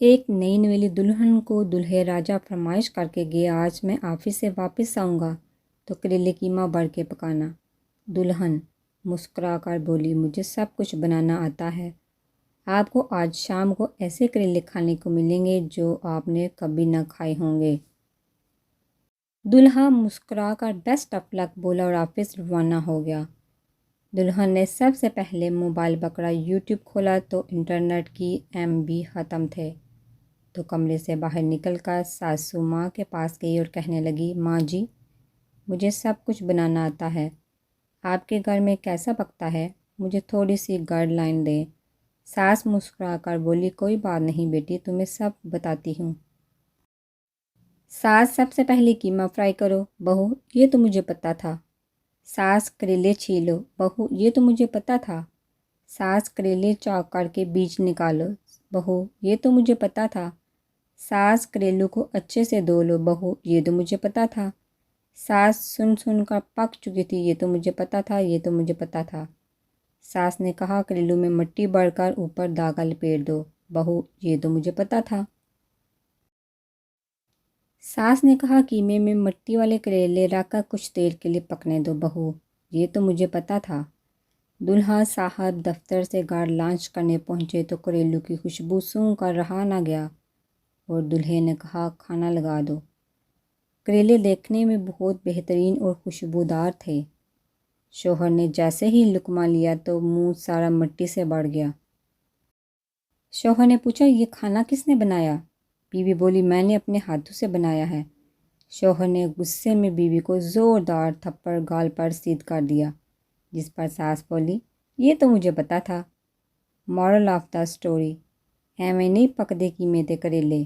ایک نئی نویلی دلہن کو دولہے راجہ فرمائش کر کے گیا، آج میں آفس سے واپس آؤں گا تو کریلے قیمہ بڑھ کے پکانا۔ دلہن مسکرا کر بولی، مجھے سب کچھ بنانا آتا ہے، آپ کو آج شام کو ایسے کریلے کھانے کو ملیں گے جو آپ نے کبھی نہ کھائے ہوں گے۔ دولہا مسکرا کر بیسٹ آف لک بولا اور آفس روانہ ہو گیا۔ دلہن نے سب سے پہلے موبائل پکڑا، یوٹیوب کھولا تو انٹرنیٹ کی MB ختم تھے، تو کمرے سے باہر نکل کر ساسو ماں کے پاس گئی اور کہنے لگی، ماں جی مجھے سب کچھ بنانا آتا ہے، آپ کے گھر میں کیسا پکتا ہے، مجھے تھوڑی سی گائیڈ لائن دیں۔ ساس مسکرا کر بولی، کوئی بات نہیں بیٹی، تمہیں سب بتاتی ہوں۔ ساس، سب سے پہلے قیمہ فرائی کرو۔ بہو، یہ تو مجھے پتہ تھا۔ ساس، کریلے چھیلو۔ بہو، یہ تو مجھے پتہ تھا۔ ساس، کریلے چاک کر کے بیج نکالو۔ بہو، یہ تو مجھے پتہ تھا۔ ساس، کریلوں کو اچھے سے دھو لو۔ بہو، یہ تو مجھے پتہ تھا۔ ساس، سن کر پک چکی تھی، یہ تو مجھے پتہ تھا، یہ تو مجھے پتہ تھا۔ ساس نے کہا، کریلوں میں مٹی بھر کر اوپر دھاگا لپیٹ دو۔ بہو، یہ تو مجھے پتہ تھا۔ ساس نے کہا، قیمے میں مٹی والے کریلے رکھ کر کچھ دیر کے لیے پکنے دو۔ بہو، یہ تو مجھے پتہ تھا۔ دولہا صاحب دفتر سے گھر لانچ کرنے پہنچے تو کریلوں کی خوشبو سونگھ کر رہا نہ گیا اور دولہے نے کہا، کھانا لگا دو۔ کریلے دیکھنے میں بہت بہترین اور خوشبودار تھے۔ شوہر نے جیسے ہی لقمہ لیا تو منہ سارا مٹی سے بھر گیا۔ شوہر نے پوچھا، یہ کھانا کس نے بنایا؟ بیوی بولی، میں نے اپنے ہاتھوں سے بنایا ہے۔ شوہر نے غصے میں بیوی کو زوردار تھپڑ گال پر سیدھ کر دیا، جس پر ساس بولی، یہ تو مجھے پتہ تھا۔ مورل آف دا سٹوری، ایویں نہیں پکدے قیمے تے کریلے۔